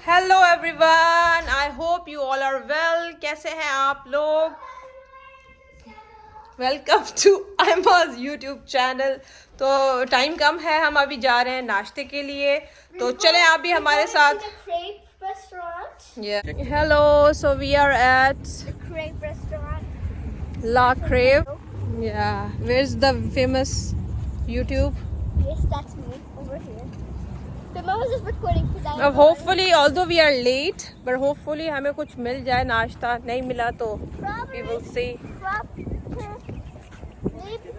Hello everyone, I hope you all are well. कैसे हैं आप लोग? वेलकम टू आयमा's यूट्यूब चैनल। तो टाइम कम है, हम अभी जा रहे हैं नाश्ते के लिए, तो चलें आप भी हमारे साथ। Hello, so we are at La Crave. Yeah, where's the famous YouTube? Yes, that's me over here. The mom was just recording because I. अब hopefully, although we are late, but hopefully हमें कुछ मिल जाए नाश्ता। नहीं मिला तो we will see. Maybe,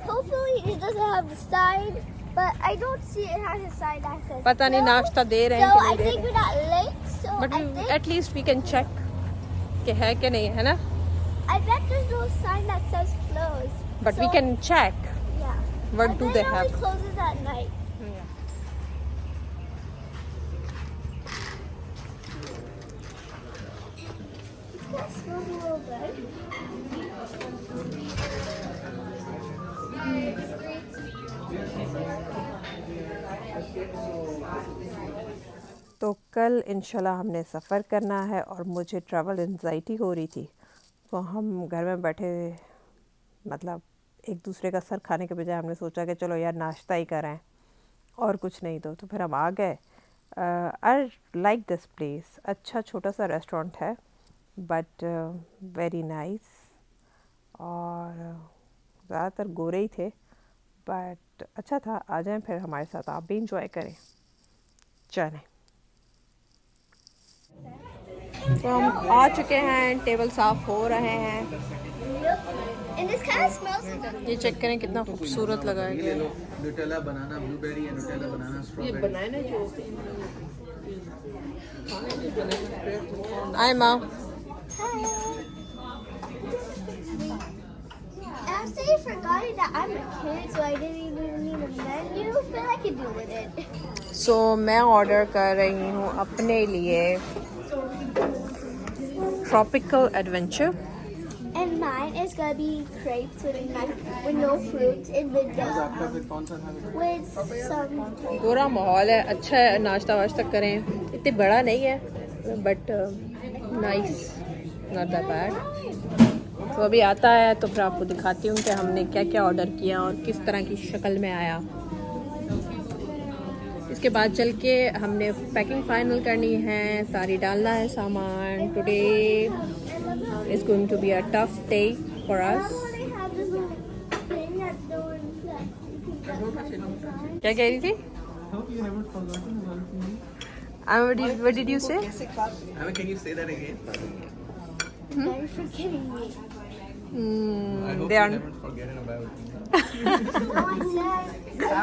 hopefully it doesn't have the side, but I don't see it has a side access. पता नहीं नाश्ता दे रहे हैं So कि I नहीं दे think रहे we're not late. So but I think at least we can check कि है कि नहीं, है ना? I bet there's no sign that says closed. But we So, can check. Yeah. What I do bet they it have? only closes at night. That smells a little bit. तो कल इंशाल्लाह हमने सफ़र करना है और मुझे ट्रैवल एंजाइटी हो रही थी, तो हम घर में बैठे मतलब एक दूसरे का सर खाने के बजाय हमने सोचा कि चलो यार नाश्ता ही कराएं और कुछ नहीं। तो फिर हम आ गए। I like this place. अच्छा छोटा सा रेस्टोरेंट है बट वेरी नाइस, और ज़्यादातर गोरे ही थे बट अच्छा था। आ जाएं फिर हमारे साथ, आप भी इंजॉय करें। चलें। तो हम आ चुके हैं, टेबल साफ हो रहे हैं। And this kind of smells. ये चेक करें कितना खूबसूरत लगा है। ले लो न्यूटेला बनाना ब्लूबेरी या न्यूटेला बनाना स्ट्रॉबेरी। बनाए ना जो Aima. After you forgot that I'm a kid, so I didn't even need a menu, but I could do with it. सो मैं ऑर्डर कर रही हूँ अपने लिए tropical adventure. And mine is gonna be crepes with no fruit in the dough. आपका फिर कौन सा था? With some. पूरा माहौल है, अच्छा है, नाश्ता वाश्ता करें। इतनी बड़ा नहीं है but nice, not that bad. तो अभी आता है तो फिर आपको दिखाती हूँ कि हमने क्या क्या ऑर्डर किया और किस तरह की शक्ल में आया। इसके बाद चल के हमने पैकिंग फाइनल करनी है, सारी डालना है सामान। Today is going to be a tough day for us. They have this little thing that no one can. क्या कह रही थी? Hope you haven't forgotten about me. What did you say? Can you say that again? Now you're forgetting me. I hope They you are. haven't forgotten about me. No,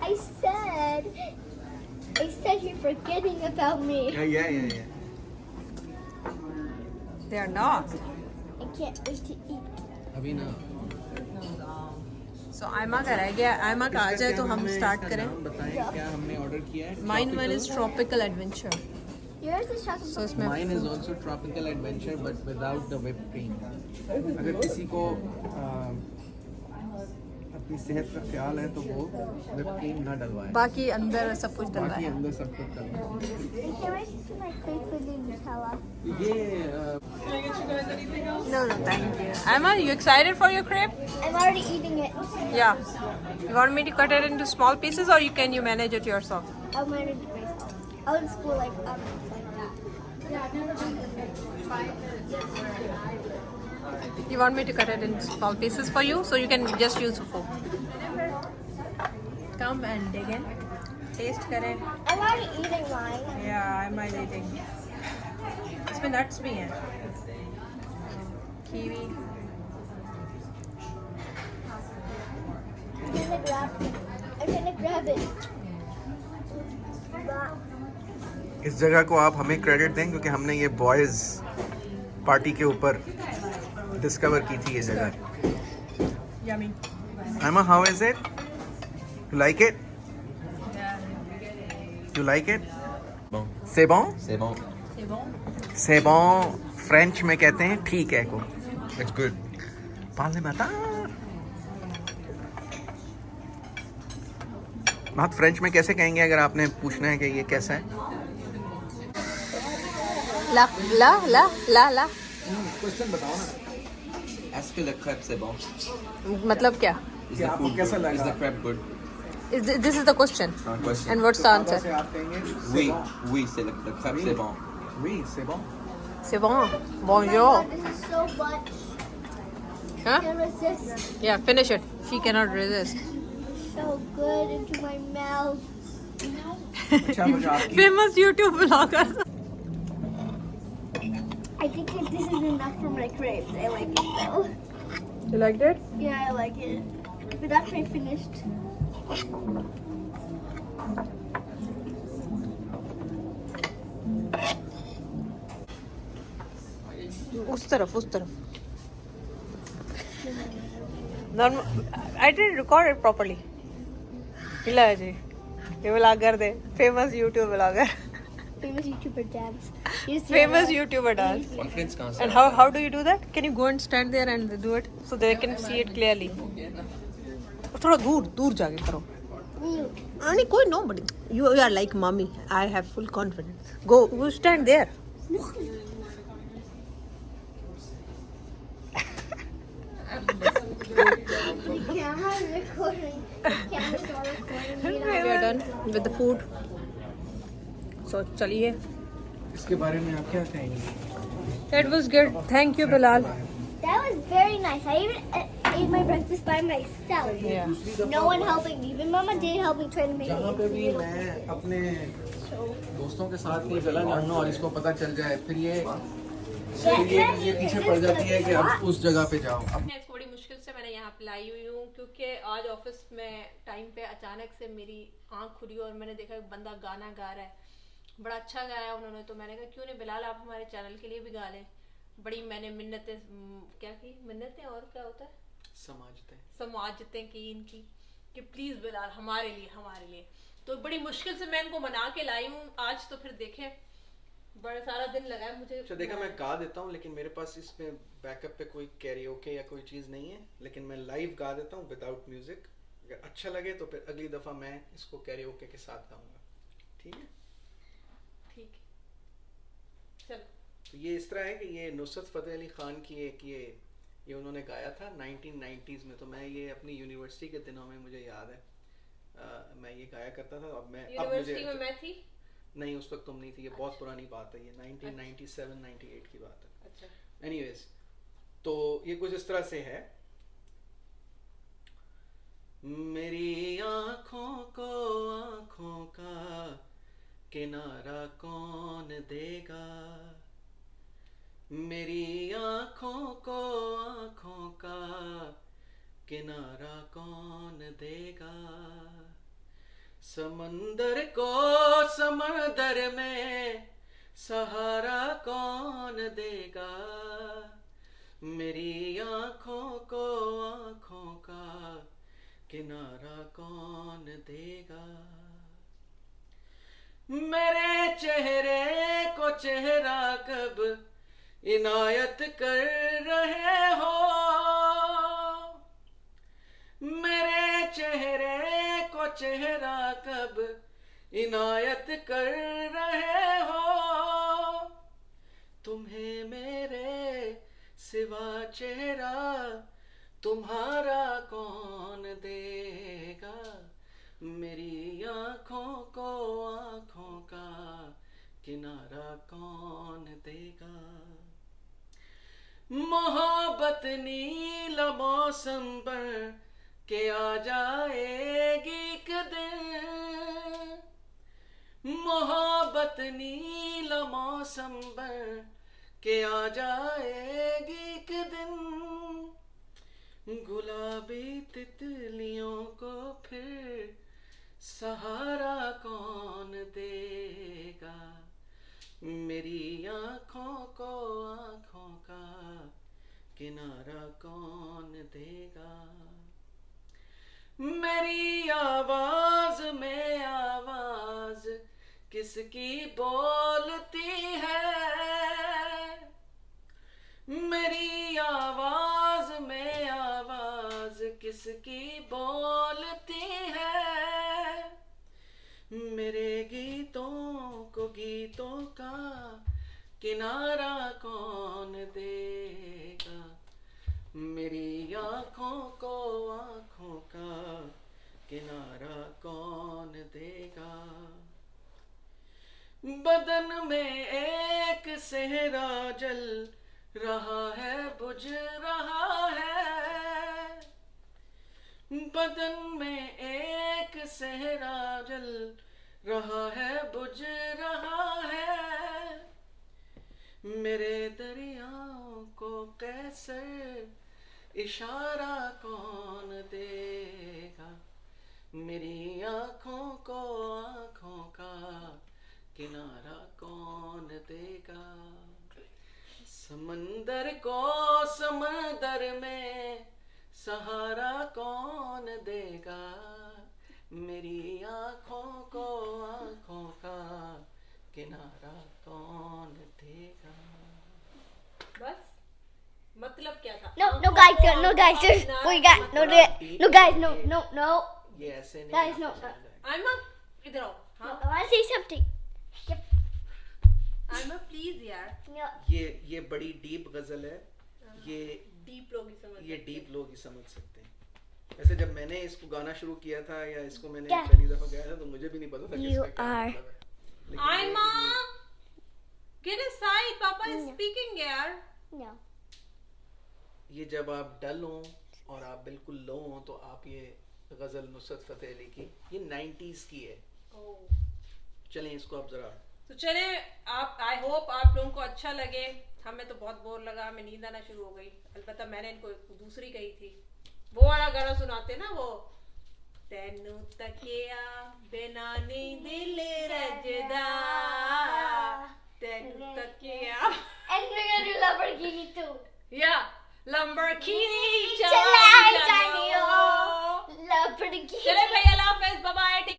I said you're forgetting about me. Yeah. They are not. I can't wait to eat. अभी ना। So Aima का रह गया, आयमा का आ जाए तो हम start करें। बताएं क्या हमने ऑर्डर किया है? Mine one is tropical adventure. Yours is chocolate. So इसमें Mine is also tropical adventure but without the whipped cream. अगर किसी को अपनी सेहत का ख्याल है तो वो whipped cream ना डलवाए। बाकी अंदर सब कुछ डला बाकी है। अंदर सब कुछ डलवाए। I can't wait to see my crepe with the Nutella. ये No, thank you. Aima, you excited for your crepe? I'm already eating it. Yeah. You want me to cut it into small pieces or can you manage it yourself? I'll manage it myself. I'll just go like that. You want me to cut it in small pieces for you so you can just use a fork? Come and dig in. Taste करें. I'm already eating mine. Yeah, Aima is eating. इसमें nuts भी हैं. Kiwi. I'm gonna grab it. इस जगह को आप हमें credit दें क्योंकि हमने ये बॉयज पार्टी के ऊपर डिस्कवर की थी ये जगह। Yummy. Emma, how is it? You like it? You like it? Bon. C'est bon? C'est bon. C'est bon? C'est bon French में कहते हैं ठीक है को। It's good. पाले माता। बात फ्रेंच में कैसे कहेंगे अगर आपने पूछना है कि ये कैसा है? ला ला ला ला ला क्वेश्चन बताओ ना। Est-ce que le crêpe c'est bon? मतलब क्या? Is क्या the आपको food कैसा good? Is लगा? the crêpe good? This is the question. Question. And what's the अब answer? ऐसे आप कहेंगे Oui, c'est bon। oui, c'est le crêpe Oui. c'est bon. Oui, c'est bon। C'est bon. Oh my Bonjour. God, this is so much. Huh? Can't resist. Yeah, finish it. She cannot resist. So good into my mouth. अच्छा मुझे आपकी Famous YouTube vlogger. I think that this is enough for my crepes. I like it though. You liked it? Yeah, I like it. But that's my finished. उस तरफ उस तरफ. I didn't record it properly. मिला है जी. ये vlogger they. Famous YouTube vlogger. Famous YouTuber dance. You see Famous that? YouTuber dance. Conference कहाँ से? And how do you do that? Can you go and stand there and do it so they can see it clearly? थोड़ा दूर जाके करो. नहीं कोई nobody. You are like mommy. I have full confidence. Go stand there. The camera is recording. The camera's all recording. We are done with the food. So चलिए. इसके बारे में आप क्या कहेंगे? That was good. Thank you, Bilal. That was very nice. I even ate my breakfast by myself. Yeah. No one helping me. Even Mama did help me try to make जहाँ it. पे भी मैं अपने दोस्तों के साथ ये चला जाऊँ और इसको पता चल जाए फिर ये पीछे पड़ जाती है कि अब उस जगह पे जाओ। अब थोड़ी मुश्किल से मैंने यहाँ पे लाई हुई हूँ क्योंकि आज ऑफिस में टाइम पे अचानक से मेरी आंख खुली और मैंने देखा एक बंदा गाना गा रहा है. बड़ा अच्छा गाया उन्होंने. तो मैंने कहा क्यों नहीं बिलाल आप हमारे चैनल के लिए भी गा लें. बड़ी मैंने मिन्नतें क्या की मिन्नतें और क्या होता है समाजतें की इनकी कि प्लीज बिलाल हमारे लिए. तो बड़ी मुश्किल से मैं इनको मना के लाई हूँ आज. तो फिर देखें बड़ा सारा दिन लगा है मुझे. अच्छा देखा मैं गा देता हूँ लेकिन मेरे पास इसमें बैकअप पे कोई कैरियोके या कोई चीज़ नहीं है लेकिन मैं लाइव गा देता हूँ विदाउट म्यूजिक. अगर अच्छा लगे तो फिर अगली दफ़ा मैं इसको कैरियोके के साथ गाऊंगा. ठीक है चलो. तो ये इस तरह है कि ये नुसरत फ़तेह अली ख़ान की एक ये उन्होंने गाया था 1990s में. तो मैं ये अपनी यूनिवर्सिटी के दिनों में मुझे याद है मैं ये गाया करता था. अब यूनिवर्सिटी में मैं थी. नहीं उस वक्त तुम नहीं थी. ये बहुत पुरानी बात है. ये 1997-98 की बात है. अच्छा. एनीवेज तो ये कुछ इस तरह से है. मेरी आँखों को आँखों का किनारा कौन देगा. मेरी आँखों को आँखों का किनारा कौन देगा. समंदर को समंदर में सहारा कौन देगा. मेरी आँखों को आँखों का किनारा कौन देगा. मेरे चेहरे को चेहरा कब इनायत कर रहे हो. मेरे चेहरे को चेहरा कब इनायत कर रहे हो. तुम्हें मेरे सिवा चेहरा तुम्हारा कौन देगा. मेरी आँखों को आँखों का किनारा कौन देगा. मोहब्बत नीला मौसम पर के आ जाएगी एक दिन. मोहब्बत नीला मौसम पर के आ जाएगी एक दिन. गुलाबी तितलियों को फिर सहारा कौन देगा. मेरी आँखों को आँखों का किनारा कौन देगा. मेरी आवाज में आवाज किसकी बोलती है. मेरी आवाज में आवाज किसकी बोलती है. मेरे गीतों को गीतों का किनारा कौन देगा, मेरी आँखों को आँखों का किनारा कौन देगा। बदन में एक सेहरा जल रहा है, बुझ रहा है। बदन में एक सेहरा जल रहा है, बुझ रहा है। मेरे दरियाओं को कैसे इशारा कौन देगा, मेरी आँखों को आँखों का किनारा कौन देगा। समंदर को समंदर में सहारा कौन देगा, मेरी आँखों को आँखों का किनारा कौन देगा। बस मतलब क्या था? No, guys, we got no, guys, no. ये ऐसे नहीं Guys, no. आपको समझ आएगा। आयमा इधर आओ। I हाँ want to say something. Aima please यार, No. ये बड़ी डीप गजल है, ये डीप लोग ही समझ ये सकते डीप लोग ही समझ सकते हैं। वैसे जब मैंने इसको गाना शुरू किया था या इसको मैंने क्या? पहली दफा गाया था तो मुझे भी नहीं पता था कि You इसका क्या are- मतलब है। हैं। लेकिन आयमा get aside, पापा is No. speaking यार। No. ये जब आप डल हो और आप बिल्कुल लो हो तो आप ये गजल नुसरत फतेह अली की, ये 90s की है। चलें इसको आप जरा तो चले आप, आई होप आप लोगों को अच्छा लगे। हमें तो बहुत बोर लगा, हमें नींद आना शुरू हो गई। अलबत्ता मैंने इनको एक दूसरी कही थी, वो वाला गाना सुनाते ना, वो तेनू तकिया बिना नींद दिल रजदा, तेनू तकिया। And we're gonna do Lamborghini too. या Lamborghini चला जानियो Lamborghini. चले भैया